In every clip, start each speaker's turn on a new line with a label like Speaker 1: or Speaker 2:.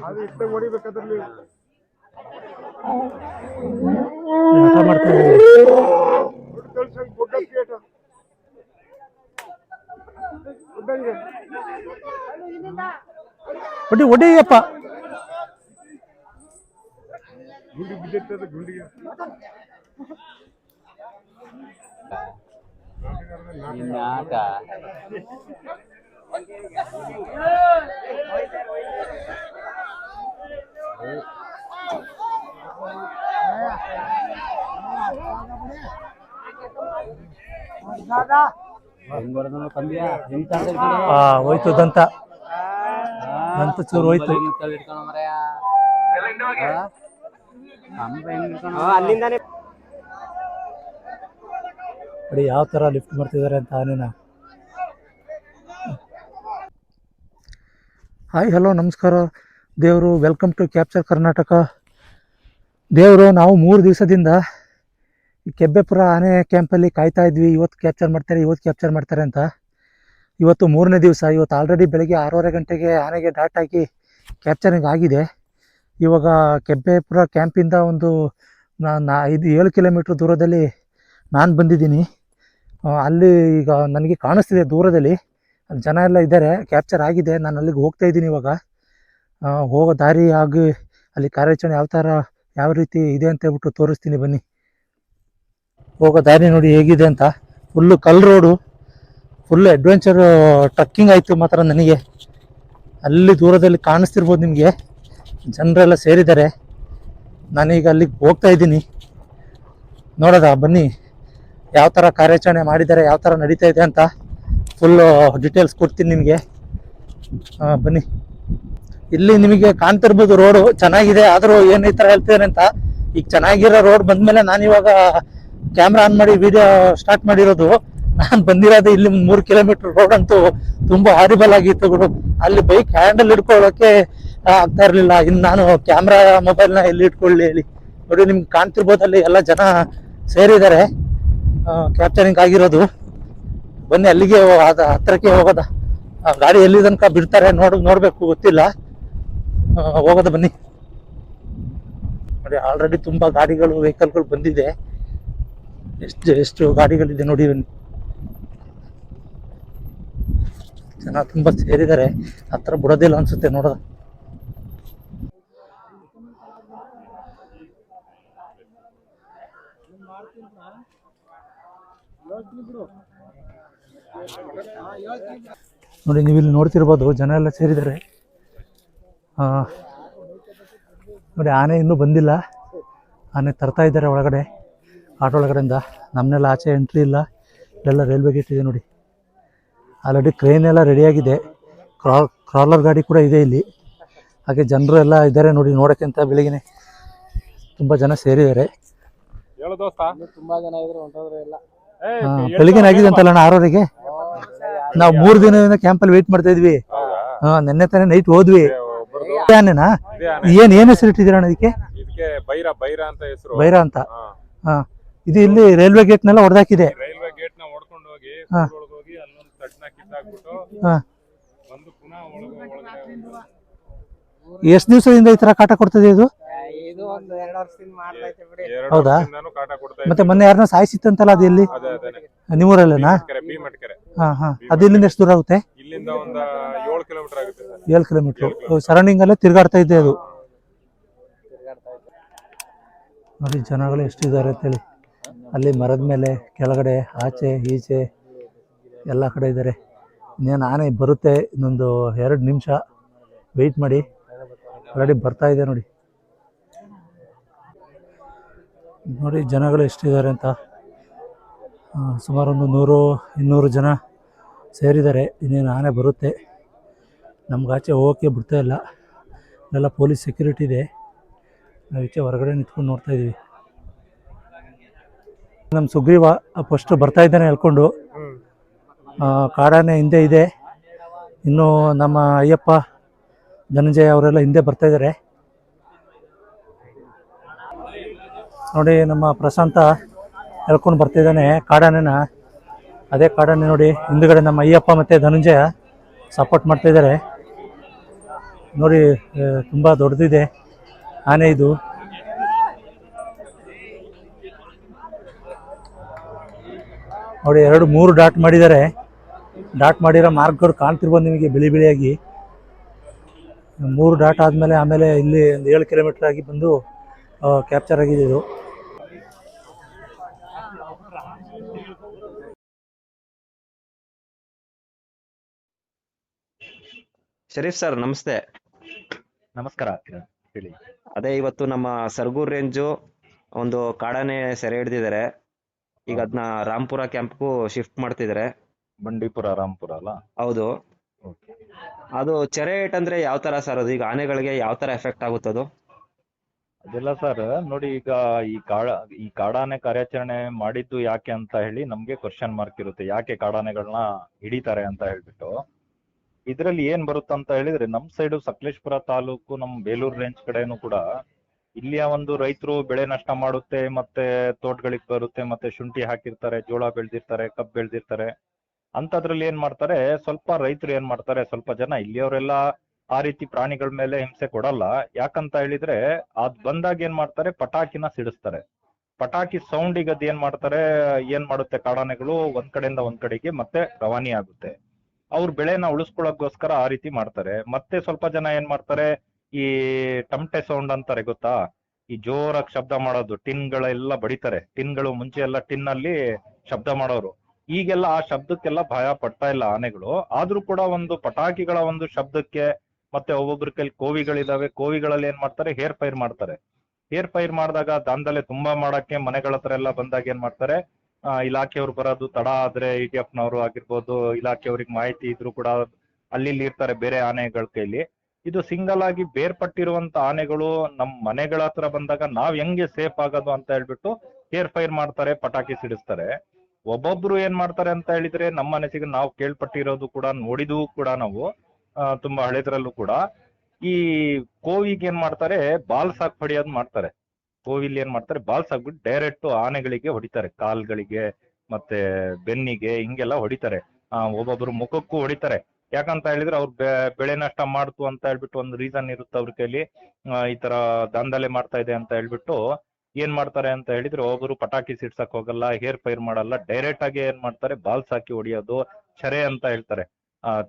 Speaker 1: ಅದು ಇಷ್ಟ ಹೊಡಿಬೇಕಾದ್ರಲ್ಲಿ
Speaker 2: ಆಟ ಮಾಡ್ತಾ ಒಡಿ ಒಡಿಯಪ್ಪ
Speaker 1: ಗುಂಡಿ ಬಿದ್ದಿರ್ತದೆ ಗುಂಡಿಗೆ
Speaker 3: ಆಟ
Speaker 2: ಹೋಯ್ತು ದಂತ ಚೂರು ಹೋಯ್ತು. ನೋಡಿ ಯಾವ ತರ ಲಿಫ್ಟ್ ಮಾಡ್ತಿದ್ದಾರೆ ಅಂತ ಆನೆನ. ಹಾಯ್ ಹಲೋ ನಮಸ್ಕಾರ ದೇವರು, ವೆಲ್ಕಮ್ ಟು ಕ್ಯಾಪ್ಚರ್ ಕರ್ನಾಟಕ. ದೇವರು, ನಾವು 3 ದಿವಸದಿಂದ ಈ ಕೆಬ್ಬೆಪುರ ಆನೆ ಕ್ಯಾಂಪಲ್ಲಿ ಕಾಯ್ತಾ ಇದ್ವಿ. ಇವತ್ತು ಕ್ಯಾಪ್ಚರ್ ಮಾಡ್ತಾರೆ ಅಂತ. ಇವತ್ತು 3ನೇ ದಿವಸ. ಇವತ್ತು ಆಲ್ರೆಡಿ ಬೆಳಗ್ಗೆ 6:30 ಗಂಟೆಗೆ ಆನೆಗೆ ಡಾಟ್ ಹಾಕಿ ಕ್ಯಾಪ್ಚರಿಂಗ್ ಆಗಿದೆ. ಇವಾಗ ಕೆಬ್ಬೆಪುರ ಕ್ಯಾಂಪಿಂದ ಒಂದು 7 ಕಿಲೋಮೀಟ್ರ್ ದೂರದಲ್ಲಿ ನಾನು ಬಂದಿದ್ದೀನಿ. ಅಲ್ಲಿ ಈಗ ನನಗೆ ಕಾಣಿಸ್ತಿದೆ ದೂರದಲ್ಲಿ, ಅಲ್ಲಿ ಜನ ಎಲ್ಲ ಇದ್ದಾರೆ. ಕ್ಯಾಪ್ಚರ್ ಆಗಿದೆ. ನಾನು ಅಲ್ಲಿಗೆ ಹೋಗ್ತಾ ಇದ್ದೀನಿ ಇವಾಗ. ಹೋಗೋ ದಾರಿ ಆಗಿ ಅಲ್ಲಿ ಕಾರ್ಯಾಚರಣೆ ಯಾವ ರೀತಿ ಇದೆ ಅಂತ ಹೇಳ್ಬಿಟ್ಟು ತೋರಿಸ್ತೀನಿ ಬನ್ನಿ. ಹೋಗೋ ದಾರಿ ನೋಡಿ ಹೇಗಿದೆ ಅಂತ. ಫುಲ್ಲು ಕಲ್ ರೋಡು, ಫುಲ್ಲು ಅಡ್ವೆಂಚರ್ ಟ್ರಕ್ಕಿಂಗ್ ಆಯಿತು ಮಾತ್ರ ನನಗೆ. ಅಲ್ಲಿ ದೂರದಲ್ಲಿ ಕಾಣಿಸ್ತಿರ್ಬೋದು ನಿಮಗೆ, ಜನರೆಲ್ಲ ಸೇರಿದ್ದಾರೆ. ನಾನೀಗ ಅಲ್ಲಿಗೆ ಹೋಗ್ತಾ ಇದ್ದೀನಿ. ನೋಡೋದಾ ಬನ್ನಿ, ಯಾವ ಥರ ಕಾರ್ಯಾಚರಣೆ ಮಾಡಿದ್ದಾರೆ, ಯಾವ ಥರ ನಡೀತಾ ಇದೆ ಅಂತ ಫುಲ್ಲು ಡೀಟೇಲ್ಸ್ ಕೊಡ್ತೀನಿ ನಿಮಗೆ. ಬನ್ನಿ. ಇಲ್ಲಿ ನಿಮಗೆ ಕಾಣ್ತಿರ್ಬೋದು ರೋಡು ಚೆನ್ನಾಗಿದೆ. ಆದರೂ ಏನು ಈ ಥರ ಹೇಳ್ತಿದ್ದಾರೆ ಅಂತ. ಈಗ ಚೆನ್ನಾಗಿರೋ ರೋಡ್ ಬಂದಮೇಲೆ ನಾನಿವಾಗ ಕ್ಯಾಮ್ರಾ ಆನ್ ಮಾಡಿ ವಿಡಿಯೋ ಸ್ಟಾರ್ಟ್ ಮಾಡಿರೋದು. ನಾನು ಬಂದಿರೋದು ಇಲ್ಲಿ 3 ಕಿಲೋಮೀಟ್ರ್ ರೋಡ್ ಅಂತೂ ತುಂಬ ಹಾರಿಬಲ್ ಆಗಿತ್ತು ಗುರು. ಅಲ್ಲಿ ಬೈಕ್ ಹ್ಯಾಂಡಲ್ ಹಿಡ್ಕೊಳ್ಳೋಕ್ಕೆ ಆಗ್ತಾ ಇರಲಿಲ್ಲ. ಇನ್ನು ನಾನು ಕ್ಯಾಮ್ರಾ ಮೊಬೈಲ್ನ ಎಲ್ಲಿ ಇಟ್ಕೊಳ್ಳಿ ಹೇಳಿ. ನೋಡಿ ನಿಮ್ಗೆ ಕಾಣ್ತಿರ್ಬೋದು ಅಲ್ಲಿ ಎಲ್ಲ ಜನ ಸೇರಿದ್ದಾರೆ ಕ್ಯಾಪ್ಚರಿಂಗ್ ಆಗಿರೋದು. ಬನ್ನಿ ಅಲ್ಲಿಗೆ ಹತ್ತಿರಕ್ಕೆ ಹೋಗೋದ. ಗಾಡಿ ಎಲ್ಲಿ ತನಕ ಬಿಡ್ತಾರೆ ನೋಡಬೇಕು, ಗೊತ್ತಿಲ್ಲ. ಹೋಗೋದ ಬನ್ನಿ. ನೋಡಿ ಆಲ್ರೆಡಿ ತುಂಬ ವೆಹಿಕಲ್ಗಳು ಬಂದಿದೆ. ಎಷ್ಟು ಗಾಡಿಗಳಿದೆ ನೋಡಿ. ಜನ ತುಂಬ ಸೇರಿದ್ದಾರೆ. ಹತ್ರ ಬಿಡೋದಿಲ್ಲ ಅನ್ಸುತ್ತೆ ನೋಡೋದ. ನೋಡಿ ನೀವು ಇಲ್ಲಿ ನೋಡ್ತಿರ್ಬೋದು ಜನ ಎಲ್ಲ ಸೇರಿದ್ದಾರೆ. ನೋಡಿ ಆನೆ ಇನ್ನೂ ಬಂದಿಲ್ಲ. ಆನೆ ತರ್ತಾ ಇದ್ದಾರೆ ಒಳಗಡೆ, ಆಟೋ ಒಳಗಡೆಯಿಂದ. ನಮ್ಮನ್ನೆಲ್ಲ ಆಚೆ ಎಂಟ್ರಿ ಇಲ್ಲ. ಇಲ್ಲೆಲ್ಲ ರೈಲ್ವೆ ಗೇಟ್ ಇದೆ ನೋಡಿ. ಆಲ್ರೆಡಿ ಕ್ರೇನ್ ಎಲ್ಲ ರೆಡಿಯಾಗಿದೆ. ಕ್ರಾಲರ್ ಗಾಡಿ ಕೂಡ ಇದೆ ಇಲ್ಲಿ. ಹಾಗೆ ಜನರು ಎಲ್ಲ ಇದ್ದಾರೆ ನೋಡಿ ನೋಡೋಕ್ಕೆ ಅಂತ. ಬೆಳಗ್ಗೆ ತುಂಬ ಜನ ಸೇರಿದ್ದಾರೆ. ಬೆಳಿಗ್ಗೆ ಆಗಿದೆ ಅಂತಲ್ಲ 6:30ಗೆ. ನಾವು 3 ದಿನದಿಂದ ಕ್ಯಾಂಪಲ್ಲಿ ವೇಟ್ ಮಾಡ್ತಾ ಇದ್ವಿ. ನೆನ್ನೆ ತಾನೇ ನೈಟ್ ಹೋದ್ವಿ. ಆನೆನಾ? ಏನ್ ಹೆಸರು ಇಟ್ಟಿದ್ದೀರ ಅದಕ್ಕೆ? ಬೈರ ಅಂತ. ಇದು ಇಲ್ಲಿ ರೈಲ್ವೆ ಗೇಟ್ ನೆಲ್ಲ ಹೊಡೆದಾಕಿದೆ. ಎಷ್ಟು ದಿವಸದಿಂದ ಈ ತರ ಕಾಟ ಕೊಡ್ತದೆ ಇದು? ಹೌದಾ? ಮತ್ತೆ ಮೊನ್ನೆ ಯಾರನ್ನ ಸಾಯಿಸಿತ್ತಂತಲ್ಲ, ಅದು ಎಲ್ಲಿ? ನಿಮ್ಮೂರಲ್ಲೇನಾ? ಅದು ಇಲ್ಲಿಂದ ಎಷ್ಟು ದೂರ ಆಗುತ್ತೆ? 7 ಕಿಲೋಮೀಟರ್ ಸರೌಂಡಿಂಗ್ ಅಲ್ಲೇ ತಿರ್ಗಾಡ್ತಾ ಇದ್ದೆ ಅದು. ನೋಡಿ ಜನಗಳು ಎಷ್ಟಿದ್ದಾರೆ ಅಂತೇಳಿ. ಅಲ್ಲಿ ಮರದ ಮೇಲೆ, ಕೆಳಗಡೆ, ಆಚೆ ಈಚೆ ಎಲ್ಲ ಕಡೆ ಇದ್ದಾರೆ. ಇನ್ನೇನು ಆನೆ ಬರುತ್ತೆ, ಇನ್ನೊಂದು 2 ನಿಮಿಷ ವೆಯ್ಟ್ ಮಾಡಿ. ಆಲ್ರೆಡಿ ಬರ್ತಾ ಇದೆ ನೋಡಿ. ನೋಡಿ ಜನಗಳು ಎಷ್ಟಿದ್ದಾರೆ ಅಂತ. ಸುಮಾರು ಒಂದು 100-200 ಜನ ಸೇರಿದ್ದಾರೆ. ಇನ್ನೇನು ಆನೆ ಬರುತ್ತೆ. ನಮ್ಗೆ ಆಚೆ ಹೋಗೋಕ್ಕೆ ಬಿಡ್ತಾ ಇಲ್ಲ. ಎಲ್ಲ ಪೊಲೀಸ್ ಸೆಕ್ಯೂರಿಟಿ ಇದೆ. ನಾವು ಈಚೆ ಹೊರಗಡೆ ನಿಂತ್ಕೊಂಡು ನೋಡ್ತಾ ಇದ್ದೀವಿ. ನಮ್ಮ ಸುಗ್ರೀವ ಫಸ್ಟ್ ಬರ್ತಾ ಇದ್ದಾನೆ ಹೇಳ್ಕೊಂಡು. ಕಾಡಾನೆ ಹಿಂದೆ ಇದೆ. ಇನ್ನು ನಮ್ಮ ಅಯ್ಯಪ್ಪ, ಧನಂಜಯ ಅವರೆಲ್ಲ ಹಿಂದೆ ಬರ್ತಾ ಇದ್ದಾರೆ ನೋಡಿ. ನಮ್ಮ ಪ್ರಶಾಂತ ಹೇಳ್ಕೊಂಡು ಬರ್ತಿದ್ದಾನೆ ಕಾಡಾನೆನ. ಅದೇ ಕಾಡಾನೆ ನೋಡಿ. ಹಿಂದುಗಡೆ ನಮ್ಮ ಅಯ್ಯಪ್ಪ ಮತ್ತು ಧನಂಜಯ ಸಪೋರ್ಟ್ ಮಾಡ್ತಾ ಇದ್ದಾರೆ. ನೋಡಿ ತುಂಬ ದೊಡ್ಡದಿದೆ ಆನೆ ಇದು. ನೋಡಿ 2-3 ಡಾಟ್ ಮಾಡಿದ್ದಾರೆ. ಡಾಟ್ ಮಾಡಿರೋ ಮಾರ್ಕ್ಗಳು ಕಾಣ್ತಿರ್ಬೋದು ನಿಮಗೆ ಬಿಳಿ ಬಿಳಿಯಾಗಿ. 3 ಡಾಟ್ ಆದಮೇಲೆ ಆಮೇಲೆ ಇಲ್ಲಿ ಒಂದು 7 ಕಿಲೋಮೀಟರ್ ಆಗಿ ಬಂದು ಕ್ಯಾಪ್ಚರ್ ಆಗಿದೆ ಇದು.
Speaker 3: ಶರೀಫ್ ಸರ್ ನಮಸ್ತೆ.
Speaker 4: ನಮಸ್ಕಾರ ಹೇಳಿ.
Speaker 3: ಅದೇ ಇವತ್ತು ನಮ್ಮ ಸರ್ಗೂರ್ ರೇಂಜು ಒಂದು ಕಾಡಾನೆ ಸೆರೆ ಹಿಡಿದಿದ್ದಾರೆ. ಈಗ ಅದನ್ನ ರಾಂಪುರ ಕ್ಯಾಂಪ್ಗೂ ಶಿಫ್ಟ್ ಮಾಡ್ತಿದ್ದಾರೆ.
Speaker 4: ಬಂಡೀಪುರ ರಾಂಪುರ ಅಲ್ಲ?
Speaker 3: ಹೌದು.
Speaker 4: ಓಕೆ.
Speaker 3: ಅದು ಸೆರೆ ಏಟ್ ಅಂದ್ರೆ ಯಾವ ತರ ಸರ್? ಅದು ಈಗ ಆನೆಗಳಿಗೆ ಯಾವ ತರ ಎಫೆಕ್ಟ್ ಆಗುತ್ತದು?
Speaker 4: ಅದೆಲ್ಲ ಸರ್ ನೋಡಿ, ಈಗ ಈ ಕಾಡಾನೆ ಕಾರ್ಯಾಚರಣೆ ಮಾಡಿದ್ದು ಯಾಕೆ ಅಂತ ಹೇಳಿ ನಮ್ಗೆ ಕ್ವಶನ್ ಮಾರ್ಕ್ ಇರುತ್ತೆ. ಯಾಕೆ ಕಾಡಾನೆಗಳನ್ನ ಹಿಡಿತಾರೆ ಅಂತ ಹೇಳ್ಬಿಟ್ಟು. ಇದ್ರಲ್ಲಿ ಏನ್ ಬರುತ್ತಂತ ಹೇಳಿದ್ರೆ, ನಮ್ ಸೈಡು ಸಕಲೇಶ್ಪುರ ತಾಲೂಕು, ನಮ್ ಬೇಲೂರು ರೇಂಜ್ ಕಡೆನೂ ಕೂಡ ಇಲ್ಲಿಯ ಒಂದು ರೈತರು ಬೆಳೆ ನಷ್ಟ ಮಾಡುತ್ತೆ, ಮತ್ತೆ ತೋಟಗಳಿಗೆ ಬರುತ್ತೆ, ಮತ್ತೆ ಶುಂಠಿ ಹಾಕಿರ್ತಾರೆ, ಜೋಳ ಬೆಳೆದಿರ್ತಾರೆ, ಕಬ್ಬು ಬೆಳೆದಿರ್ತಾರೆ. ಅಂತದ್ರಲ್ಲಿ ಏನ್ ಮಾಡ್ತಾರೆ, ಸ್ವಲ್ಪ ರೈತರು ಏನ್ ಮಾಡ್ತಾರೆ, ಸ್ವಲ್ಪ ಜನ ಇಲ್ಲಿಯವರೆಲ್ಲ ಆ ರೀತಿ ಪ್ರಾಣಿಗಳ ಮೇಲೆ ಹಿಂಸೆ ಕೊಡಲ್ಲ. ಯಾಕಂತ ಹೇಳಿದ್ರೆ ಅದ್ ಬಂದಾಗ ಏನ್ ಮಾಡ್ತಾರೆ, ಪಟಾಕಿನ ಸಿಡಿಸ್ತಾರೆ. ಪಟಾಕಿ ಸೌಂಡಿಗೆ ಅದ್ ಏನ್ ಮಾಡುತ್ತೆ ಕಾಡಾನೆಗಳು ಒಂದ್ ಕಡೆಯಿಂದ ಒಂದ್ ಕಡೆಗೆ ಮತ್ತೆ ರವಾನಿ ಆಗುತ್ತೆ. ಅವ್ರ ಬೆಳೆನ ಉಳಿಸ್ಕೊಳ್ಳೋಕೋಸ್ಕರ ಆ ರೀತಿ ಮಾಡ್ತಾರೆ. ಮತ್ತೆ ಸ್ವಲ್ಪ ಜನ ಏನ್ ಮಾಡ್ತಾರೆ, ಈ ಟಮಟೆ ಸೌಂಡ್ ಅಂತಾರೆ ಗೊತ್ತಾ, ಈ ಜೋರಾಗಿ ಶಬ್ದ ಮಾಡೋದು, ಟಿನ್ಗಳೆಲ್ಲ ಬಡಿತಾರೆ. ಟಿನ್ಗಳು ಮುಂಚೆ ಎಲ್ಲ ಟಿನ್ ಅಲ್ಲಿ ಶಬ್ದ ಮಾಡೋರು. ಈಗೆಲ್ಲ ಆ ಶಬ್ದಕ್ಕೆಲ್ಲ ಭಯ ಪಡ್ತಾ ಇಲ್ಲ ಆನೆಗಳು. ಆದ್ರೂ ಕೂಡ ಒಂದು ಪಟಾಕಿಗಳ ಒಂದು ಶಬ್ದಕ್ಕೆ, ಮತ್ತೆ ಒಬ್ಬೊಬ್ರ ಕೈಲಿ ಕೋವಿಗಳಿದಾವೆ, ಕೋವಿಗಳಲ್ಲಿ ಏನ್ ಮಾಡ್ತಾರೆ, ಹೇರ್ ಫೈರ್ ಮಾಡ್ತಾರೆ. ಹೇರ್ ಫೈರ್ ಮಾಡಿದಾಗ ದಾಂಧಲೆ ತುಂಬಾ ಮಾಡಕ್ಕೆ ಮನೆಗಳ ಹತ್ರ ಎಲ್ಲ ಬಂದಾಗ ಏನ್ ಮಾಡ್ತಾರೆ, ಇಲಾಖೆಯವ್ರು ಬರೋದು ತಡ ಆದ್ರೆ, ITF ನವರು ಆಗಿರ್ಬೋದು, ಇಲಾಖೆಯವ್ರಿಗೆ ಮಾಹಿತಿ ಇದ್ರು ಕೂಡ ಅಲ್ಲಿ ಇರ್ತಾರೆ ಬೇರೆ ಆನೆಗಳ ಕೈಲಿ. ಇದು ಸಿಂಗಲ್ ಆಗಿ ಬೇರ್ಪಟ್ಟಿರುವಂತ ಆನೆಗಳು ನಮ್ ಮನೆಗಳ ಹತ್ರ ಬಂದಾಗ ನಾವ್ ಹೆಂಗೆ ಸೇಫ್ ಆಗೋದು ಅಂತ ಹೇಳ್ಬಿಟ್ಟು ಹೇರ್ ಫೈರ್ ಮಾಡ್ತಾರೆ, ಪಟಾಕಿ ಸಿಡಿಸ್ತಾರೆ. ಒಬ್ಬೊಬ್ರು ಏನ್ ಮಾಡ್ತಾರೆ ಅಂತ ಹೇಳಿದ್ರೆ, ನಮ್ಮ ಮನಸ್ಸಿಗೆ ನಾವು ಕೇಳ್ಪಟ್ಟಿರೋದು ಕೂಡ, ನೋಡಿದ್ವು ಕೂಡ ನಾವು ತುಂಬಾ ಹಳೆದ್ರಲ್ಲೂ ಕೂಡ, ಈ ಕೋವಿಗೆ ಏನ್ ಮಾಡ್ತಾರೆ, ಬಾಲ್ಸ್ ಹಾಕಿ ಹೊಡಿಯೋದು ಮಾಡ್ತಾರೆ. ಕೋವಿಲ್ ಏನ್ ಮಾಡ್ತಾರೆ, ಬಾಲ್ಸ್ ಹಾಕ್ಬಿಟ್ಟು ಡೈರೆಕ್ಟ್ ಆನೆಗಳಿಗೆ ಹೊಡಿತಾರೆ, ಕಾಲ್ಗಳಿಗೆ ಮತ್ತೆ ಬೆನ್ನಿಗೆ ಹಿಂಗೆಲ್ಲ ಹೊಡಿತಾರೆ. ಒಬ್ಬೊಬ್ರು ಮುಖಕ್ಕೂ ಹೊಡಿತಾರೆ. ಯಾಕಂತ ಹೇಳಿದ್ರೆ ಅವ್ರು ಬೆಳೆ ನಷ್ಟ ಮಾಡ್ತು ಅಂತ ಹೇಳ್ಬಿಟ್ಟು ಒಂದು ರೀಸನ್ ಇರುತ್ತೆ ಅವ್ರ ಕೈಲಿ. ಈ ತರ ದಾಂಧಲೆ ಮಾಡ್ತಾ ಇದೆ ಅಂತ ಹೇಳ್ಬಿಟ್ಟು ಏನ್ ಮಾಡ್ತಾರೆ ಅಂತ ಹೇಳಿದ್ರೆ, ಒಬ್ಬರು ಪಟಾಕಿ ಸಿಡ್ಸಕ್ ಹೋಗಲ್ಲ, ಹೇರ್ ಫೈರ್ ಮಾಡಲ್ಲ, ಡೈರೆಕ್ಟ್ ಆಗಿ ಏನ್ ಮಾಡ್ತಾರೆ, ಬಾಲ್ಸ್ ಹಾಕಿ ಹೊಡಿಯೋದು. ಚರೆ ಅಂತ ಹೇಳ್ತಾರೆ,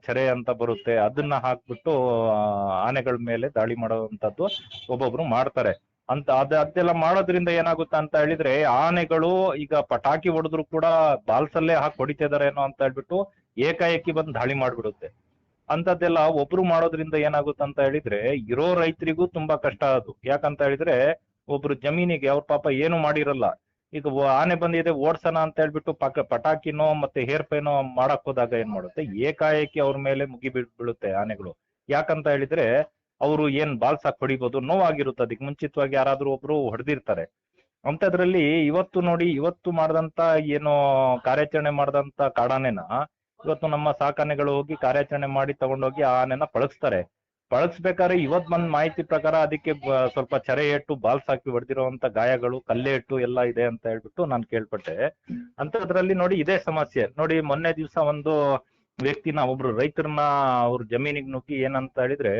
Speaker 4: ಚರೆ ಅಂತ ಬರುತ್ತೆ, ಅದನ್ನ ಹಾಕ್ಬಿಟ್ಟು ಆನೆಗಳ ಮೇಲೆ ದಾಳಿ ಮಾಡುವಂತದ್ದು ಒಬ್ಬೊಬ್ರು ಮಾಡ್ತಾರೆ. ಅದೆಲ್ಲ ಮಾಡೋದ್ರಿಂದ ಏನಾಗುತ್ತೆ ಅಂತ ಹೇಳಿದ್ರೆ, ಆನೆಗಳು ಈಗ ಪಟಾಕಿ ಹೊಡೆದ್ರು ಕೂಡ ಬಾಲ್ಸಲ್ಲೇ ಹಾಕಿ ಹೊಡಿತಿದಾರೇನೋ ಅಂತ ಹೇಳ್ಬಿಟ್ಟು ಏಕಾಏಕಿ ಬಂದು ದಾಳಿ ಮಾಡ್ಬಿಡುತ್ತೆ. ಅಂತದ್ದೆಲ್ಲ ಒಬ್ರು ಮಾಡೋದ್ರಿಂದ ಏನಾಗುತ್ತೆ ಅಂತ ಹೇಳಿದ್ರೆ, ಇರೋ ರೈತರಿಗೂ ತುಂಬಾ ಕಷ್ಟ ಅದು. ಯಾಕಂತ ಹೇಳಿದ್ರೆ, ಒಬ್ರು ಜಮೀನಿಗೆ ಅವ್ರ ಪಾಪ ಏನು ಮಾಡಿರಲ್ಲ, ಈಗ ಆನೆ ಬಂದಿದೆ ಓಡ್ಸೋಣ ಅಂತ ಹೇಳ್ಬಿಟ್ಟು ಪಟಾಕಿನೋ ಮತ್ತೆ ಹೇರ್ ಫೈನೋ ಮಾಡಕ್ ಹೋದಾಗ ಏನ್ ಮಾಡುತ್ತೆ, ಏಕಾಏಕಿ ಅವ್ರ ಮೇಲೆ ಮುಗಿ ಬೀಳುತ್ತೆ ಆನೆಗಳು. ಯಾಕಂತ ಹೇಳಿದ್ರೆ ಅವರು ಏನ್ ಬಾಲ್ಸ್ ಹಾಕಿ ಹೊಡಿಬೋದು, ನೋವಾಗಿರುತ್ತೆ. ಅದಕ್ಕೆ ಮುಂಚಿತವಾಗಿ ಯಾರಾದ್ರೂ ಒಬ್ರು ಹೊಡೆದಿರ್ತಾರೆ. ಅಂತದ್ರಲ್ಲಿ ಇವತ್ತು ಮಾಡ್ದಂತ ಏನು ಕಾರ್ಯಾಚರಣೆ ಮಾಡ್ದಂತ ಕಾಡಾನೆನ ಇವತ್ತು ನಮ್ಮ ಸಾಕಾನೆಗಳು ಹೋಗಿ ಕಾರ್ಯಾಚರಣೆ ಮಾಡಿ ತಗೊಂಡೋಗಿ ಆ ಆನೆನ ಪಳಗಿಸ್ತಾರೆ. ಪಳಗಿಸ್ಬೇಕಾದ್ರೆ ಇವತ್ ಬಂದ್ ಮಾಹಿತಿ ಪ್ರಕಾರ ಅದಕ್ಕೆ ಸ್ವಲ್ಪ ಚರೆ ಏಟು, ಬಾಲ್ಸ್ ಹಾಕಿ ಹೊಡೆದಿರುವಂತ ಗಾಯಗಳು, ಕಲ್ಲೆ ಏಟು ಎಲ್ಲ ಇದೆ ಅಂತ ಹೇಳ್ಬಿಟ್ಟು ನಾನು ಕೇಳ್ಪಟ್ಟೆ. ಅಂತದ್ರಲ್ಲಿ ನೋಡಿ ಇದೇ ಸಮಸ್ಯೆ ನೋಡಿ. ಮೊನ್ನೆ ದಿವಸ ಒಂದು ವ್ಯಕ್ತಿನ, ಒಬ್ರು ರೈತರನ್ನ ಅವ್ರ ಜಮೀನಿಗೆ ನುಗ್ಗಿ ಏನಂತ ಹೇಳಿದ್ರೆ,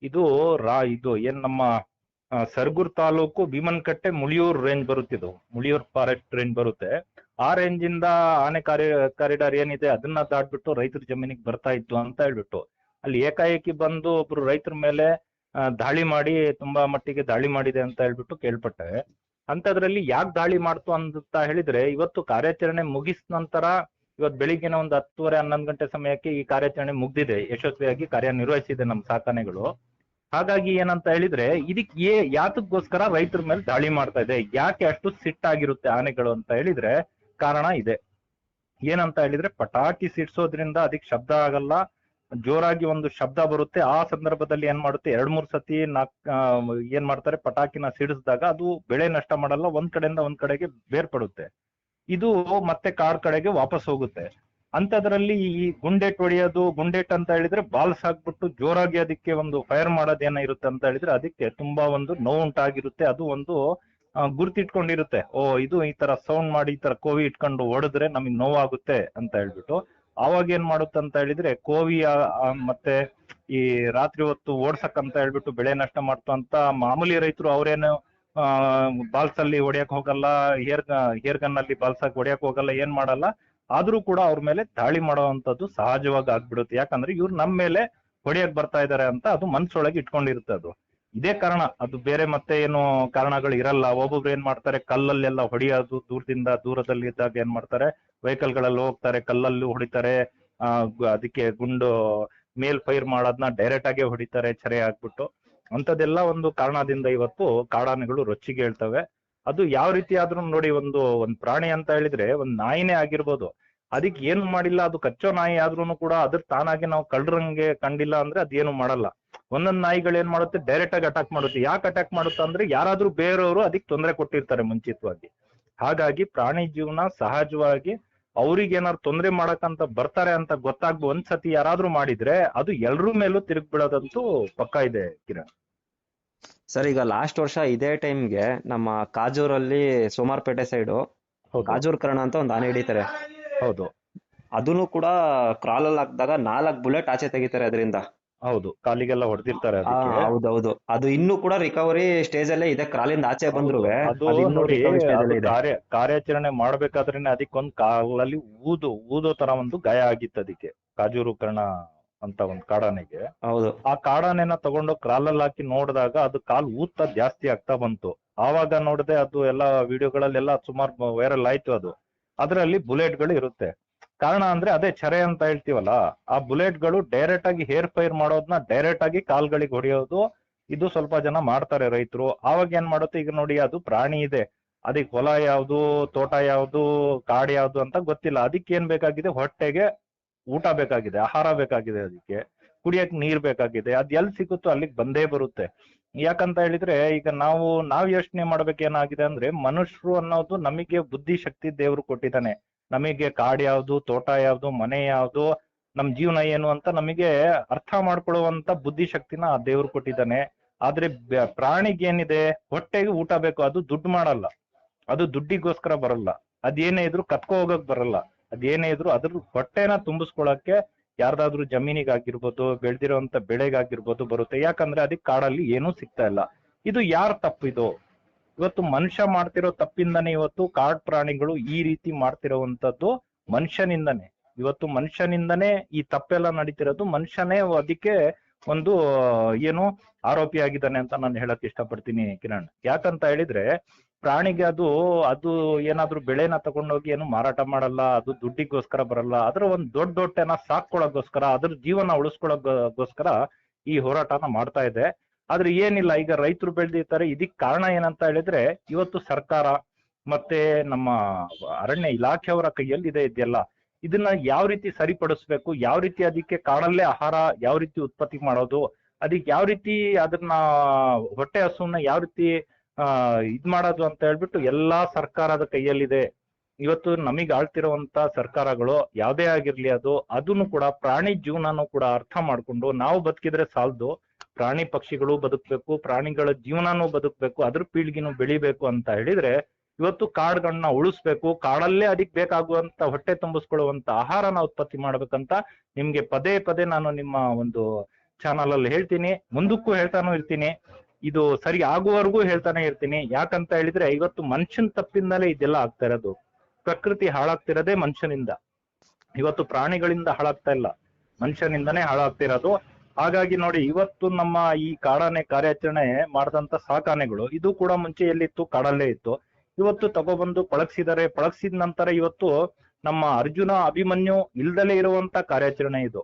Speaker 4: ಇದು ಏನ್ ನಮ್ಮ ಸರ್ಗೂರ್ ತಾಲೂಕು ಭೀಮನ್ಕಟ್ಟೆ ಮುಳಿಯೂರ್ ರೇಂಜ್ ಬರುತ್ತಿದ್ದು, ಮುಳಿಯೂರ್ ಫಾರೆಸ್ಟ್ ರೇಂಜ್ ಬರುತ್ತೆ. ಆ ರೇಂಜ್ ಇಂದ ಆನೆ ಕಾರಿಡಾರ್ ಏನಿದೆ ಅದನ್ನ ದಾಟ್ಬಿಟ್ಟು ರೈತರ ಜಮೀನಿಗೆ ಬರ್ತಾ ಇತ್ತು ಅಂತ ಹೇಳ್ಬಿಟ್ಟು ಅಲ್ಲಿ ಏಕಾಏಕಿ ಬಂದು ಒಬ್ರು ರೈತರ ಮೇಲೆ ದಾಳಿ ಮಾಡಿ ತುಂಬಾ ಮಟ್ಟಿಗೆ ದಾಳಿ ಮಾಡಿದೆ ಅಂತ ಹೇಳ್ಬಿಟ್ಟು ಕೇಳ್ಪಟ್ಟೆ. ಅಂತದ್ರಲ್ಲಿ ಯಾಕೆ ದಾಳಿ ಮಾಡ್ತು ಅಂತ ಹೇಳಿದ್ರೆ, ಇವತ್ತು ಕಾರ್ಯಾಚರಣೆ ಮುಗಿಸ್ ನಂತರ ಇವತ್ತು ಬೆಳಿಗ್ಗೆನ ಒಂದು 10:30-11 ಗಂಟೆ ಸಮಯಕ್ಕೆ ಈ ಕಾರ್ಯಾಚರಣೆ ಮುಗ್ದಿದೆ, ಯಶಸ್ವಿಯಾಗಿ ಕಾರ್ಯನಿರ್ವಹಿಸಿದೆ ನಮ್ಮ ಸಾಕಾನೆಗಳು. ಹಾಗಾಗಿ ಏನಂತ ಹೇಳಿದ್ರೆ, ಇದಕ್ಕೆ ಯಾತಕ್ಕೋಸ್ಕರ ರೈತರ ಮೇಲೆ ದಾಳಿ ಮಾಡ್ತಾ ಇದೆ, ಯಾಕೆ ಅಷ್ಟು ಸಿಟ್ಟಾಗಿರುತ್ತೆ ಆನೆಗಳು ಅಂತ ಹೇಳಿದ್ರೆ ಕಾರಣ ಇದೆ. ಏನಂತ ಹೇಳಿದ್ರೆ, ಪಟಾಕಿ ಸಿಡ್ಸೋದ್ರಿಂದ ಅದಕ್ಕೆ ಶಬ್ದ ಆಗಲ್ಲ, ಜೋರಾಗಿ ಒಂದು ಶಬ್ದ ಬರುತ್ತೆ. ಆ ಸಂದರ್ಭದಲ್ಲಿ ಏನ್ ಮಾಡುತ್ತೆ, 2-3 ಸತಿ ಏನ್ ಮಾಡ್ತಾರೆ, ಪಟಾಕಿನ ಸಿಡಿಸಿದಾಗ ಅದು ಬೆಳೆ ನಷ್ಟ ಮಾಡಲ್ಲ, ಒಂದ್ ಕಡೆಯಿಂದ ಒಂದ್ ಕಡೆಗೆ ಬೇರ್ಪಡುತ್ತೆ. ಇದು ಮತ್ತೆ ಕಾಡ್ ಕಡೆಗೆ ವಾಪಸ್ ಹೋಗುತ್ತೆ. ಅಂತದ್ರಲ್ಲಿ ಈ ಗುಂಡೇಟ್ ಹೊಡೆಯೋದು, ಗುಂಡೇಟ್ ಅಂತ ಹೇಳಿದ್ರೆ ಬಾಲ್ಸ್ ಹಾಕ್ಬಿಟ್ಟು ಜೋರಾಗಿ ಅದಕ್ಕೆ ಒಂದು ಫೈರ್ ಮಾಡೋದೇನ ಇರುತ್ತೆ ಅಂತ ಹೇಳಿದ್ರೆ ಅದಕ್ಕೆ ತುಂಬಾ ಒಂದು ನೋವು ಉಂಟಾಗಿರುತ್ತೆ. ಅದು ಒಂದು ಗುರ್ತಿಟ್ಕೊಂಡಿರುತ್ತೆ, ಇದು ಈ ತರ ಸೌಂಡ್ ಮಾಡಿ ಈ ತರ ಕೋವಿ ಇಟ್ಕೊಂಡು ಹೊಡೆದ್ರೆ ನಮಗ್ ನೋವಾಗುತ್ತೆ ಅಂತ ಹೇಳ್ಬಿಟ್ಟು ಆವಾಗ ಏನ್ ಮಾಡುತ್ತಂತ ಹೇಳಿದ್ರೆ ಕೋವಿ ಮತ್ತೆ ಈ ರಾತ್ರಿ ಹೊತ್ತು ಓಡ್ಸಕ್ ಅಂತ ಹೇಳ್ಬಿಟ್ಟು ಬೆಳೆ ನಷ್ಟ ಮಾಡ್ತಂತ ಮಾಮೂಲಿ ರೈತರು ಅವ್ರೇನು ಬಾಲ್ಸಲ್ಲಿ ಹೊಡಿಯಕ್ ಹೋಗಲ್ಲ, ಹೇರ್ ಗನ್ ಅಲ್ಲಿ ಬಾಲ್ಸಕ್ ಹೊಡಿಯಕ್ ಹೋಗಲ್ಲ, ಏನ್ ಮಾಡಲ್ಲ. ಆದ್ರೂ ಕೂಡ ಅವ್ರ ಮೇಲೆ ದಾಳಿ ಮಾಡುವಂತದ್ದು ಸಹಜವಾಗಿ ಆಗ್ಬಿಡುತ್ತೆ. ಯಾಕಂದ್ರೆ ಇವ್ರು ನಮ್ ಮೇಲೆ ಹೊಡಿಯಕ್ ಬರ್ತಾ ಇದಾರೆ ಅಂತ ಅದು ಮನ್ಸೊಳಗೆ ಇಟ್ಕೊಂಡಿರುತ್ತೆ. ಅದು ಇದೇ ಕಾರಣ, ಅದು ಬೇರೆ ಮತ್ತೆ ಏನು ಕಾರಣಗಳು ಇರಲ್ಲ. ಒಬ್ಬೊಬ್ರು ಏನ್ ಮಾಡ್ತಾರೆ, ಕಲ್ಲಲ್ಲೆಲ್ಲ ಹೊಡಿಯೋದು, ದೂರದಲ್ಲಿ ಇದ್ದಾಗ ಏನ್ ಮಾಡ್ತಾರೆ, ವೆಹಿಕಲ್ ಗಳಲ್ಲಿ ಹೋಗ್ತಾರೆ, ಕಲ್ಲಲ್ಲಿ ಹೊಡಿತಾರೆ, ಅದಕ್ಕೆ ಗುಂಡು ಮೇಲ್ ಫೈರ್ ಮಾಡೋದನ್ನ ಡೈರೆಕ್ಟ್ ಆಗಿ ಹೊಡಿತಾರೆ ಚರೆ ಹಾಕ್ಬಿಟ್ಟು. ಅಂತದೆಲ್ಲ ಒಂದು ಕಾರಣದಿಂದ ಇವತ್ತು ಕಾಡಾನೆಗಳು ರೊಚ್ಚಿಗೆ ಹೇಳ್ತವೆ. ಅದು ಯಾವ ರೀತಿ ಆದ್ರೂ ನೋಡಿ, ಒಂದ್ ಪ್ರಾಣಿ ಅಂತ ಹೇಳಿದ್ರೆ ಒಂದ್ ನಾಯಿನೇ ಆಗಿರ್ಬೋದು, ಅದಕ್ಕೆ ಏನು ಮಾಡಿಲ್ಲ, ಅದು ಕಚ್ಚೋ ನಾಯಿ ಆದ್ರೂ ಕೂಡ ಅದ್ರ ತಾನಾಗಿ ನಾವು ಕಳ್ಳರಂಗೆ ಕಂಡಿಲ್ಲ ಅಂದ್ರೆ ಅದೇನು ಮಾಡಲ್ಲ. ಒಂದೊಂದ್ ನಾಯಿಗಳು ಏನ್ ಮಾಡುತ್ತೆ, ಡೈರೆಕ್ಟ್ ಆಗಿ ಅಟ್ಯಾಕ್ ಮಾಡುತ್ತೆ. ಯಾಕೆ ಅಟ್ಯಾಕ್ ಮಾಡುತ್ತೆ ಅಂದ್ರೆ ಯಾರಾದ್ರೂ ಬೇರೆಯವರು ಅದಕ್ಕೆ ತೊಂದರೆ ಕೊಟ್ಟಿರ್ತಾರೆ ಮುಂಚಿತವಾಗಿ. ಹಾಗಾಗಿ ಪ್ರಾಣಿ ಜೀವನ ಸಹಜವಾಗಿ ಅವ್ರಿಗೆ ಏನಾದ್ರು ತೊಂದರೆ ಮಾಡಕ್ಕಂತ ಬರ್ತಾರೆ ಅಂತ ಒಂದ್ಸತಿ ಯಾರಾದ್ರೂ ಮಾಡಿದ್ರೆ ಅದು ಎಲ್ರ ಮೇಲೂ ತಿರುಗಿ ಬೀಳೋದಂತೂ ಪಕ್ಕಾ ಇದೆ ಕಿರಣ್.
Speaker 3: ಸರ್, ಈಗ ಲಾಸ್ಟ್ ವರ್ಷ ಇದೇ ಟೈಮ್ಗೆ ನಮ್ಮ ಕಾಜೂರಲ್ಲಿ ಸೋಮಾರ್ಪೇಟೆ ಸೈಡು ಕಾಜೂರ್ ಕರ್ಣ ಅಂತ ಒಂದು ಆನೆ ಹಿಡಿತಾರೆ.
Speaker 4: ಹೌದು,
Speaker 3: ಅದನ್ನು ಕೂಡ ಕ್ರಾಲಲ್ಲಿ ಹಾಕಿದಾಗ 4 ಬುಲೆಟ್ ಆಚೆ ತೆಗಿತಾರೆ ಅದರಿಂದ.
Speaker 4: ಹೌದು, ಕಾಲಿಗೆಲ್ಲ ಹೊಡೆದಿರ್ತಾರೆ.
Speaker 3: ಹೌದೌದು, ಅದು ಇನ್ನೂ ಕೂಡ ರಿಕವರಿ ಸ್ಟೇಜ್ ಅಲ್ಲೇ ಇದೆ. ಕ್ರಾಲಿಂದ ಆಚೆ ಬಂದ್ರು
Speaker 4: ನೋಡಿ, ಕಾರ್ಯಾಚರಣೆ ಮಾಡ್ಬೇಕಾದ್ರೆ ಅದಕ್ಕೊಂದ್ ಕಾಲಲ್ಲಿ ಊದೋ ತರ ಒಂದು ಗಾಯ ಆಗಿತ್ತು ಅದಕ್ಕೆ, ಕಾಜೂರು ಕರ್ಣ ಅಂತ ಒಂದು ಕಾಡಾನೆಗೆ.
Speaker 3: ಹೌದು, ಆ
Speaker 4: ಕಾಡಾನೆನ ತಗೊಂಡು ಕ್ರಾಲಲ್ಲಿ ಹಾಕಿ ನೋಡಿದಾಗ ಅದು ಕಾಲ್ ಊತ ಜಾಸ್ತಿ ಆಗ್ತಾ ಬಂತು. ಆವಾಗ ನೋಡಿದೆ, ಅದು ಎಲ್ಲ ವಿಡಿಯೋಗಳಲ್ಲೆಲ್ಲ ಸುಮಾರು ವೈರಲ್ ಆಯ್ತು. ಅದು ಅದರಲ್ಲಿ ಬುಲೆಟ್ಗಳು ಇರುತ್ತೆ. ಕಾರಣ ಅಂದ್ರೆ ಅದೇ ಚರೆ ಅಂತ ಹೇಳ್ತೀವಲ್ಲ, ಆ ಬುಲೆಟ್ಗಳು ಡೈರೆಕ್ಟ್ ಆಗಿ ಹೇರ್ ಫೈರ್ ಮಾಡೋದನ್ನ ಡೈರೆಕ್ಟ್ ಆಗಿ ಕಾಲ್ಗಳಿಗೆ ಹೊಡೆಯೋದು, ಇದು ಸ್ವಲ್ಪ ಜನ ಮಾಡ್ತಾರೆ ರೈತರು. ಆವಾಗ ಏನ್ ಮಾಡುತ್ತೆ, ಈಗ ನೋಡಿ ಅದು ಪ್ರಾಣಿ ಇದೆ, ಅದಕ್ಕೆ ಹೊಲ ಯಾವ್ದು, ತೋಟ ಯಾವ್ದು, ಕಾಡು ಯಾವ್ದು ಅಂತ ಗೊತ್ತಿಲ್ಲ. ಅದಕ್ಕೆ ಏನ್ ಬೇಕಾಗಿದೆ, ಹೊಟ್ಟೆಗೆ ಊಟ ಬೇಕಾಗಿದೆ, ಆಹಾರ ಬೇಕಾಗಿದೆ, ಅದಕ್ಕೆ ಕುಡಿಯಕ್ ನೀರ್ ಬೇಕಾಗಿದೆ. ಅದ್ ಎಲ್ಲಿ ಸಿಗುತ್ತೋ ಅಲ್ಲಿಗೆ ಬಂದೇ ಬರುತ್ತೆ. ಯಾಕಂತ ಹೇಳಿದ್ರೆ ಈಗ ನಾವ್ ಯೋಚನೆ ಮಾಡ್ಬೇಕೇನಾಗಿದೆ ಅಂದ್ರೆ, ಮನುಷ್ಯರು ಅನ್ನೋದು ನಮಗೆ ಬುದ್ಧಿ ಶಕ್ತಿ ದೇವ್ರು ಕೊಟ್ಟಿದ್ದಾನೆ. ನಮಗೆ ಕಾಡ್ ಯಾವ್ದು, ತೋಟ ಯಾವ್ದು, ಮನೆ ಯಾವ್ದು, ನಮ್ ಜೀವನ ಏನು ಅಂತ ನಮಗೆ ಅರ್ಥ ಮಾಡ್ಕೊಳ್ಳುವಂತ ಬುದ್ಧಿ ಶಕ್ತಿನ ಆ ದೇವ್ರು ಕೊಟ್ಟಿದ್ದಾನೆ. ಆದ್ರೆ ಪ್ರಾಣಿಗೆ ಏನಿದೆ, ಹೊಟ್ಟೆಗೆ ಊಟ ಬೇಕು. ಅದು ದುಡ್ಡು ಮಾಡಲ್ಲ, ಅದು ದುಡ್ಡಿಗೋಸ್ಕರ ಬರಲ್ಲ. ಅದೇನೇ ಇದ್ರು ಕತ್ಕೊ ಹೋಗಕ್ ಬರಲ್ಲ. ಅದೇನೇ ಇದ್ರು ಅದ್ರ ಹೊಟ್ಟೆನ ತುಂಬಿಸ್ಕೊಳಕ್ಕೆ ಯಾರ್ದಾದ್ರೂ ಜಮೀನಿಗಾಗಿರ್ಬೋದು, ಬೆಳ್ದಿರೋಂತ ಬೆಳೆಗಾಗಿರ್ಬೋದು ಬರುತ್ತೆ. ಯಾಕಂದ್ರೆ ಅದಕ್ಕೆ ಕಾಡಲ್ಲಿ ಏನೂ ಸಿಗ್ತಾ ಇಲ್ಲ. ಇದು ಯಾರ ತಪ್ಪಿದು? ಇವತ್ತು ಮನುಷ್ಯ ಮಾಡ್ತಿರೋ ತಪ್ಪಿಂದನೇ ಇವತ್ತು ಕಾಡ್ ಪ್ರಾಣಿಗಳು ಈ ರೀತಿ ಮಾಡ್ತಿರೋವಂಥದ್ದು ಮನುಷ್ಯನಿಂದನೇ. ಇವತ್ತು ಮನುಷ್ಯನಿಂದನೇ ಈ ತಪ್ಪೆಲ್ಲ ನಡೀತಿರೋದು. ಮನುಷ್ಯನೇ ಅದಕ್ಕೆ ಒಂದು ಏನು ಆರೋಪಿಯಾಗಿದ್ದಾನೆ ಅಂತ ನಾನು ಹೇಳಕ್ ಇಷ್ಟಪಡ್ತೀನಿ ಕಿರಣ್. ಯಾಕಂತ ಹೇಳಿದ್ರೆ ಪ್ರಾಣಿಗೆ ಅದು ಏನಾದ್ರೂ ಬೆಳೆನ ತಗೊಂಡೋಗಿ ಏನು ಮಾರಾಟ ಮಾಡಲ್ಲ, ಅದು ದುಡ್ಡಿಗೋಸ್ಕರ ಬರಲ್ಲ. ಅದ್ರ ಒಂದು ದೊಡ್ಡ ಹೊಟ್ಟೆನ ಸಾಕ್ಕೊಳಕ್ಕೋಸ್ಕರ, ಅದ್ರ ಜೀವನ ಉಳಿಸ್ಕೊಳಕ್ಕೋಸ್ಕರ ಈ ಹೋರಾಟನ ಮಾಡ್ತಾ ಇದೆ. ಆದ್ರೆ ಏನಿಲ್ಲ, ಈಗ ರೈತರು ಬೆಳೆದಿರ್ತಾರೆ. ಇದಕ್ ಕಾರಣ ಏನಂತ ಹೇಳಿದ್ರೆ, ಇವತ್ತು ಸರ್ಕಾರ ಮತ್ತೆ ನಮ್ಮ ಅರಣ್ಯ ಇಲಾಖೆಯವರ ಕೈಯಲ್ಲಿ ಇದೆಲ್ಲ. ಇದನ್ನ ಯಾವ ರೀತಿ ಸರಿಪಡಿಸ್ಬೇಕು, ಯಾವ ರೀತಿ ಅದಕ್ಕೆ ಕಾಡಲ್ಲೇ ಆಹಾರ ಯಾವ ರೀತಿ ಉತ್ಪತ್ತಿ ಮಾಡೋದು, ಅದಕ್ಕೆ ಯಾವ ರೀತಿ ಅದನ್ನ ಹೊಟ್ಟೆ ಹಸುವನ್ನ ಯಾವ ರೀತಿ ಇದ್ ಮಾಡೋದು ಅಂತ ಹೇಳ್ಬಿಟ್ಟು ಎಲ್ಲಾ ಸರ್ಕಾರದ ಕೈಯಲ್ಲಿದೆ. ಇವತ್ತು ನಮಗ್ ಆಳ್ತಿರುವಂತ ಸರ್ಕಾರಗಳು ಯಾವ್ದೇ ಆಗಿರ್ಲಿ, ಅದನ್ನು ಕೂಡ ಪ್ರಾಣಿ ಜೀವನನೂ ಕೂಡ ಅರ್ಥ ಮಾಡ್ಕೊಂಡು, ನಾವು ಬದುಕಿದ್ರೆ ಸಾಲದು, ಪ್ರಾಣಿ ಪಕ್ಷಿಗಳು ಬದುಕ್ಬೇಕು, ಪ್ರಾಣಿಗಳ ಜೀವನನೂ ಬದುಕ್ಬೇಕು, ಅದ್ರ ಪೀಳಿಗೆನೂ ಬೆಳಿಬೇಕು ಅಂತ ಹೇಳಿದ್ರೆ ಇವತ್ತು ಕಾಡುಗಳನ್ನ ಉಳಿಸ್ಬೇಕು. ಕಾಡಲ್ಲೇ ಅದಕ್ಕೆ ಬೇಕಾಗುವಂತ ಹೊಟ್ಟೆ ತುಂಬಿಸ್ಕೊಳ್ಳುವಂತ ಆಹಾರನ ಉತ್ಪತ್ತಿ ಮಾಡ್ಬೇಕಂತ ನಿಮ್ಗೆ ಪದೇ ಪದೇ ನಾನು ನಿಮ್ಮ ಒಂದು ಚಾನಲ್ ಅಲ್ಲಿ ಹೇಳ್ತೀನಿ, ಮುಂದಕ್ಕೂ ಹೇಳ್ತಾನೂ ಇರ್ತೀನಿ. ಇದು ಸರಿ ಆಗುವವರೆಗೂ ಹೇಳ್ತಾನೆ ಇರ್ತೀನಿ. ಯಾಕಂತ ಹೇಳಿದ್ರೆ ಇವತ್ತು ಮನುಷ್ಯನ್ ತಪ್ಪಿಂದಲೇ ಇದೆಲ್ಲ ಆಗ್ತಾ ಇರೋದು. ಪ್ರಕೃತಿ ಹಾಳಾಗ್ತಿರೋದೇ ಮನುಷ್ಯನಿಂದ. ಇವತ್ತು ಪ್ರಾಣಿಗಳಿಂದ ಹಾಳಾಗ್ತಾ ಇಲ್ಲ, ಮನುಷ್ಯನಿಂದನೇ ಹಾಳಾಗ್ತಿರೋದು. ಹಾಗಾಗಿ ನೋಡಿ, ಇವತ್ತು ನಮ್ಮ ಈ ಕಾಡಾನೆ ಕಾರ್ಯಾಚರಣೆ ಮಾಡಿದಂತ ಸಾಕಾನೆಗಳು ಇದು ಕೂಡ ಮುಂಚೆ ಎಲ್ಲಿತ್ತು, ಕಾಡಲ್ಲೇ ಇತ್ತು. ಇವತ್ತು ತಗೊಬಂದು ಪಳಗಿಸಿದ್ದಾರೆ. ಪಳಗಿಸಿದ ನಂತರ ಇವತ್ತು ನಮ್ಮ ಅರ್ಜುನ ಅಭಿಮನ್ಯು ಇಲ್ದಲೇ ಇರುವಂತ ಕಾರ್ಯಾಚರಣೆ ಇದು.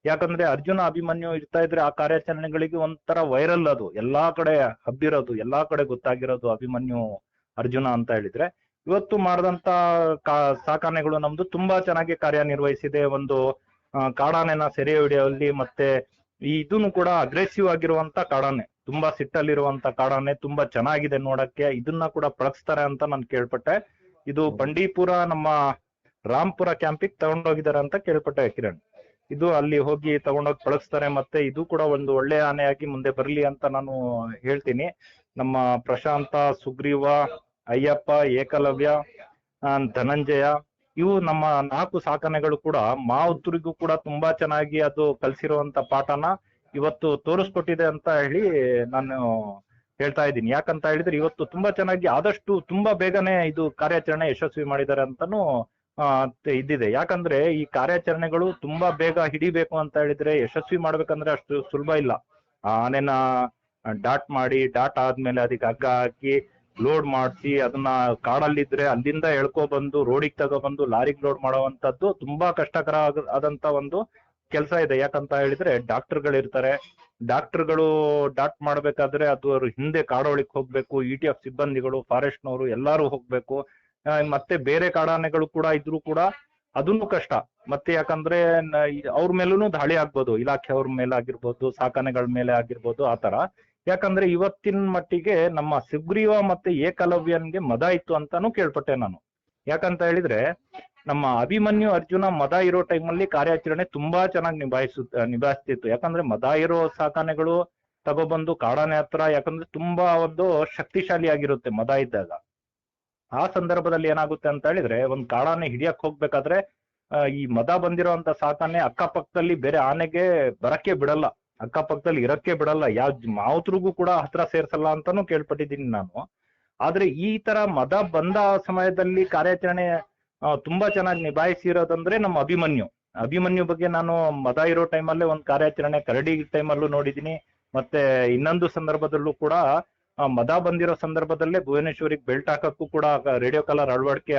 Speaker 4: ಯಾಕಂದ್ರೆ ಅರ್ಜುನ ಅಭಿಮನ್ಯು ಇರ್ತಾ ಇದ್ರೆ ಆ ಕಾರ್ಯಾಚರಣೆಗಳಿಗೆ ಒಂಥರ ವೈರಲ್, ಅದು ಎಲ್ಲಾ ಕಡೆ ಹಬ್ಬಿರೋದು, ಎಲ್ಲಾ ಕಡೆ ಗೊತ್ತಾಗಿರೋದು ಅಭಿಮನ್ಯು ಅರ್ಜುನ ಅಂತ ಹೇಳಿದ್ರೆ. ಇವತ್ತು ಮಾಡಿದಂತ ಸಾಕಾನೆಗಳು ನಮ್ದು ತುಂಬಾ ಚೆನ್ನಾಗಿ ಕಾರ್ಯನಿರ್ವಹಿಸಿದೆ. ಒಂದು ಕಾಡಾನೆನ ಸೆರೆ ಹಿಡಿಯುವಲ್ಲಿ, ಮತ್ತೆ ಇದನ್ನು ಕೂಡ ಅಗ್ರೆಸಿವ್ ಆಗಿರುವಂತ ಕಾಡಾನೆ, ತುಂಬಾ ಸಿಟ್ಟಲ್ಲಿರುವಂತ ಕಾಡಾನೆ, ತುಂಬಾ ಚೆನ್ನಾಗಿದೆ ನೋಡಕ್ಕೆ. ಇದನ್ನ ಕೂಡ ಪಳಗಿಸ್ತಾರೆ ಅಂತ ನಾನು ಕೇಳ್ಪಟ್ಟೆ. ಇದು ಬಂಡೀಪುರ ನಮ್ಮ ರಾಂಪುರ ಕ್ಯಾಂಪಿಗೆ ತಗೊಂಡೋಗಿದ್ದಾರೆ ಅಂತ ಕೇಳ್ಪಟ್ಟೆ ಕಿರಣ್. ಇದು ಅಲ್ಲಿ ಹೋಗಿ ತಗೊಂಡೋಗಿ ಪಳಗಿಸ್ತಾರೆ. ಮತ್ತೆ ಇದು ಕೂಡ ಒಂದು ಒಳ್ಳೆ ಆನೆಯಾಗಿ ಮುಂದೆ ಬರ್ಲಿ ಅಂತ ನಾನು ಹೇಳ್ತೀನಿ. ನಮ್ಮ ಪ್ರಶಾಂತ, ಸುಗ್ರೀವ, ಅಯ್ಯಪ್ಪ, ಏಕಲವ್ಯ, ಧನಂಜಯ ಇವು ನಮ್ಮ 4 ಸಾಕಣೆಗಳು ಕೂಡ ಮಾವುತರಿಗೂ ಕೂಡ ತುಂಬಾ ಚೆನ್ನಾಗಿ ಅದು ಕಲ್ಸಿರುವಂತ ಪಾಠನ ಇವತ್ತು ತೋರಿಸ್ಕೊಟ್ಟಿದೆ ಅಂತ ಹೇಳಿ ನಾನು ಹೇಳ್ತಾ ಇದ್ದೀನಿ. ಯಾಕಂತ ಹೇಳಿದ್ರೆ ಇವತ್ತು ತುಂಬಾ ಚೆನ್ನಾಗಿ ಆದಷ್ಟು ತುಂಬಾ ಬೇಗನೆ ಇದು ಕಾರ್ಯಾಚರಣೆ ಯಶಸ್ವಿ ಮಾಡಿದ್ದಾರೆ ಅಂತಾನು ಇದ್ದಿದೆ. ಯಾಕಂದ್ರೆ ಈ ಕಾರ್ಯಾಚರಣೆಗಳು ತುಂಬಾ ಬೇಗ ಹಿಡಿಬೇಕು ಅಂತ ಹೇಳಿದ್ರೆ, ಯಶಸ್ವಿ ಮಾಡ್ಬೇಕಂದ್ರೆ ಅಷ್ಟು ಸುಲಭ ಇಲ್ಲ. ಆನೆನ ಡಾಟ್ ಆದ್ಮೇಲೆ ಅದಕ್ಕೆ ಹಗ್ಗ ಹಾಕಿ ಲೋಡ್ ಮಾಡಿಸಿ ಅದನ್ನ ಕಾಡಲ್ಲಿದ್ರೆ ಅಲ್ಲಿಂದ ಎಳ್ಕೊ ಬಂದು ರೋಡಿಗೆ ತಗೊಬಂದು ಲಾರಿಗೆ ಲೋಡ್ ಮಾಡುವಂತದ್ದು ತುಂಬಾ ಕಷ್ಟಕರ ಆದಂತ ಒಂದು ಕೆಲಸ ಇದೆ. ಯಾಕಂತ ಹೇಳಿದ್ರೆ ಡಾಕ್ಟರ್ಗಳಿರ್ತಾರೆ, ಡಾಕ್ಟರ್ಗಳು ಡಾಟ್ ಮಾಡ್ಬೇಕಾದ್ರೆ ಅದು ಅವ್ರ ಹಿಂದೆ ಕಾಡೊಳಗೆ ಹೋಗ್ಬೇಕು, ETF ಸಿಬ್ಬಂದಿಗಳು, ಫಾರೆಸ್ಟ್ನವರು ಎಲ್ಲಾರು ಹೋಗ್ಬೇಕು. ಮತ್ತೆ ಬೇರೆ ಕಾಡಾನೆಗಳು ಕೂಡ ಇದ್ರು ಕೂಡ ಅದನ್ನು ಕಷ್ಟ. ಮತ್ತೆ ಯಾಕಂದ್ರೆ ಅವ್ರ ಮೇಲೂ ದಾಳಿ ಆಗ್ಬೋದು, ಇಲಾಖೆಯವ್ರ ಮೇಲೆ ಆಗಿರ್ಬೋದು, ಸಾಕಣೆಗಳ ಮೇಲೆ ಆಗಿರ್ಬೋದು, ಆತರ. ಯಾಕಂದ್ರೆ ಇವತ್ತಿನ ಮಟ್ಟಿಗೆ ನಮ್ಮ ಸುಗ್ರೀವ ಮತ್ತೆ ಏಕಲವ್ಯನ್ಗೆ ಮದ ಇತ್ತು ಅಂತಾನು ಕೇಳ್ಪಟ್ಟೆ ನಾನು. ಯಾಕಂತ ಹೇಳಿದ್ರೆ ನಮ್ಮ ಅಭಿಮನ್ಯು ಅರ್ಜುನ ಮದ ಇರೋ ಟೈಮಲ್ಲಿ ಕಾರ್ಯಾಚರಣೆ ತುಂಬಾ ಚೆನ್ನಾಗಿ ನಿಭಾಯಿಸ್ತಿತ್ತು. ಯಾಕಂದ್ರೆ ಮದ ಇರೋ ಸಾಕಣೆಗಳು ತಗೊಬಂದು ಕಾಡಾನೆ ಹತ್ರ, ಯಾಕಂದ್ರೆ ತುಂಬಾ ಒಂದು ಶಕ್ತಿಶಾಲಿ ಆಗಿರುತ್ತೆ ಮದ ಇದ್ದಾಗ. ಆ ಸಂದರ್ಭದಲ್ಲಿ ಏನಾಗುತ್ತೆ ಅಂತ ಹೇಳಿದ್ರೆ, ಒಂದ್ ಕಾಡಾನೆ ಹಿಡಿಯಕ್ ಹೋಗ್ಬೇಕಾದ್ರೆ ಈ ಮದ ಬಂದಿರೋಂತ ಸಾಕಣೆ ಅಕ್ಕಪಕ್ಕದಲ್ಲಿ ಬೇರೆ ಆನೆಗೆ ಬರಕ್ಕೆ ಬಿಡಲ್ಲ, ಅಕ್ಕಪಕ್ಕದಲ್ಲಿ ಇರಕ್ಕೆ ಬಿಡಲ್ಲ, ಯಾವ ಮಾವುತರಿಗೂ ಕೂಡ ಹತ್ರ ಸೇರ್ಸಲ್ಲ ಅಂತಾನು ಕೇಳ್ಪಟ್ಟಿದ್ದೀನಿ ನಾನು. ಆದ್ರೆ ಈ ತರ ಮದ ಬಂದ ಸಮಯದಲ್ಲಿ ಕಾರ್ಯಾಚರಣೆ ತುಂಬಾ ಚೆನ್ನಾಗಿ ನಿಭಾಯಿಸಿರೋದಂದ್ರೆ ನಮ್ಮ ಅಭಿಮನ್ಯು ಬಗ್ಗೆ ನಾನು ಮದ ಇರೋ ಟೈಮಲ್ಲೇ ಒಂದ್ ಕಾರ್ಯಾಚರಣೆ ಕರಡಿ ಟೈಮಲ್ಲೂ ನೋಡಿದೀನಿ. ಮತ್ತೆ ಇನ್ನೊಂದು ಸಂದರ್ಭದಲ್ಲೂ ಕೂಡ ಮದ ಬಂದಿರೋ ಸಂದರ್ಭದಲ್ಲೇ ಭುವನೇಶ್ವರಿಗೆ ಬೆಲ್ಟ್ ಹಾಕಕ್ಕೂ ಕೂಡ, ರೇಡಿಯೋ ಕಾಲರ್ ಅಳವಡಿಕೆ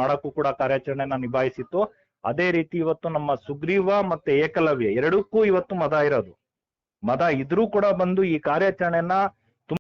Speaker 4: ಮಾಡಕ್ಕೂ ಕೂಡ ಕಾರ್ಯಾಚರಣೆನ ನಿಭಾಯಿಸಿತ್ತು. ಅದೇ ರೀತಿ ಇವತ್ತು ನಮ್ಮ ಸುಗ್ರೀವ ಮತ್ತೆ ಏಕಲವ್ಯ ಎರಡಕ್ಕೂ ಇವತ್ತು ಮದ ಇರೋದು. ಮದ ಇದ್ರೂ ಕೂಡ ಬಂದು ಈ ಕಾರ್ಯಾಚರಣೆನ